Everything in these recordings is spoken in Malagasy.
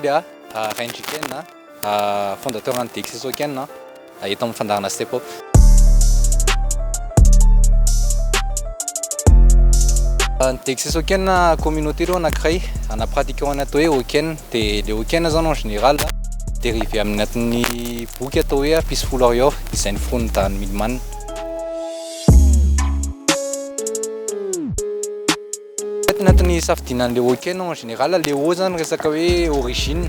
daholo Rendriken fondateur ny DXS Hoken eto amin'ny fandarana Step Up. Ny DXS Hoken communauté reo anankiray anapratiquant ny atao hoe Hoken, dia le Hoken zany en général dérivé amin'ny atin'ny boky atao hoe Peaceful Warrior izay niforon'ny Dan Millman. Anatin'ny safidinan'le Hoken en général le O zany resaka hoe origine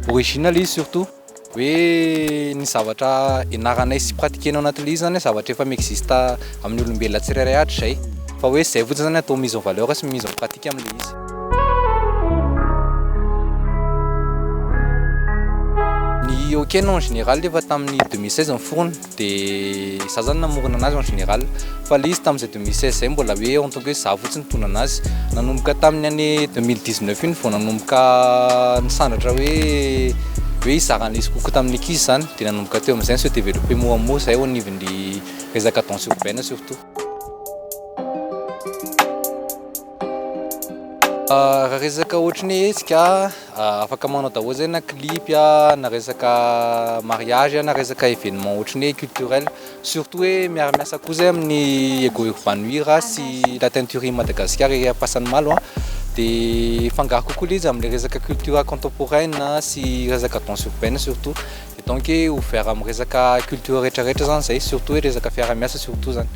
le izy surtout hoe ny zavatra ianaranay sy pratiquenao anatin'le izy zany zavatra efa miexista amin'ny olombelona tsirairay avy zay fa hoe zay fotsiny zany atao mise en valeur sy mise en pratique amin'le izy. Ny Hoken en général efa tamin'ny 2016 niforona dia za zany namorona anazy en général fa le izy tamin'izay 2016 zay mbola hoe en tant que za fotsiny tona anazy nanomboka tamin'ny année 2019 iny vao nanomboka nisandratra hoe izaran'le izy kokoa tamin'ny ankizy zany dia nanomboka teo amin'izay se développer mot à mot zay ao anivon'ny resaka danse urbaine surtout. Raha resaka ohatrany hoe isika afaka manao daholo zay na clip na resaka mariage na resaka événement ohatrany hoe culturel surtout hoe miara-miasa koa zay amin'ny Ego Urban Nuire sy la teinturerie Madagascar et Passan'ny Malo dia fangaro kokoa le izy amin'ny resaka culture contemporaine sy resaka danse urbaine surtout et donc ouvert amin'ny resaka culture rehetrarehetra zany zay surtout hoe resaka fiara-miasa surtout zany.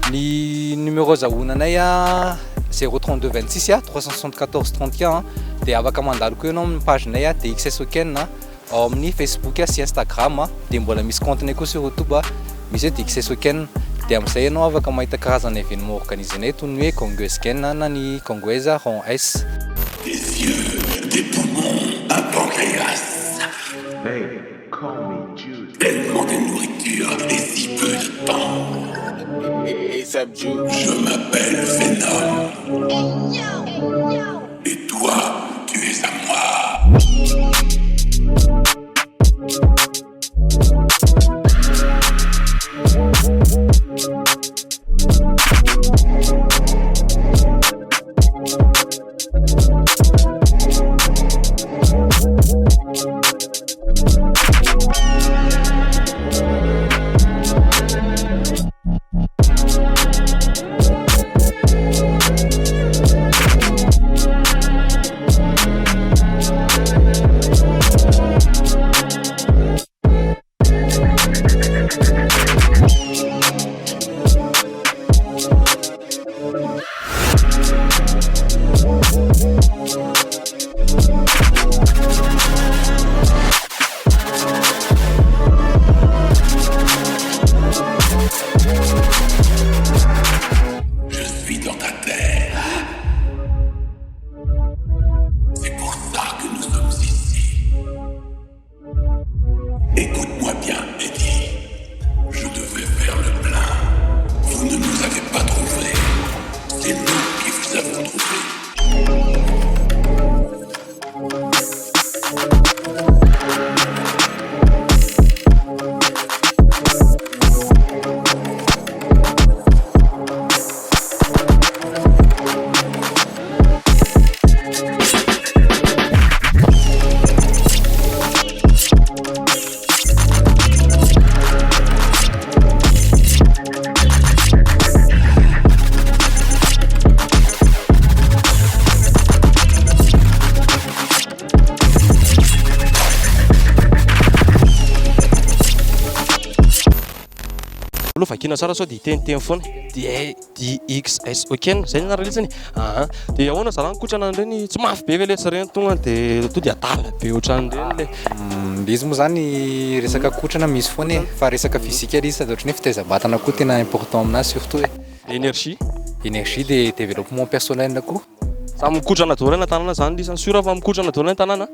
Ny numéro zahoananay 032 26 374 31 dia afaka mandalo koa ianao amin'ny pagenay DXS Hoken ao amin'ny Facebook sy Instagram dia mbola misy comptenay koa sur YouTube misy hoe DXS Hoken dia amin'izay ianao afaka mahita karazana événement organisé toy ny hoe Congolais Ken na ny Congolais rond S. Des yeux, des poumons, un pancréas. Hey, call me Jude. Tellement de nourriture et si peu de temps. Je m'appelle Venom. Et toi, tu es à moi. Écoute-moi bien, Eddie. Je devais faire le plein. Vous ne nous avez pas trouvés. C'est nous qui vous avons trouvés. Vakina tsara sao dia iteniteny foana dia DXS Hoken zay ny anaralizany dia ahoana zarany kotrana ireny tsy mafy be ve le tsy reny tonga dia to dia atala be ohatran'ireny le izy moa zany resaka kotrana misy foana fa resaka physique izy sady ohatrany fitaizabatana koa tena important aminazy surtout énergie dia développement personnel koa samy mikotrana daholo ny tanàna zany lisa ny sura fa mikotrana daholo ny tanàna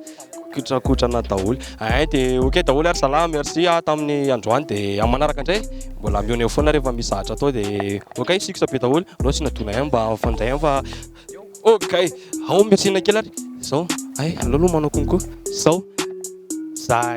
kotrana daholo dia ok daholo ary salama merci tamin'ny androany dia amin'ny manaraka indray mbola miona eo foana rehefa misy zahatra atao dia ok sika be daholo anao tsy nadona mba afandray fa ok ao merci nakely ary zao alaloha manao konko zao zay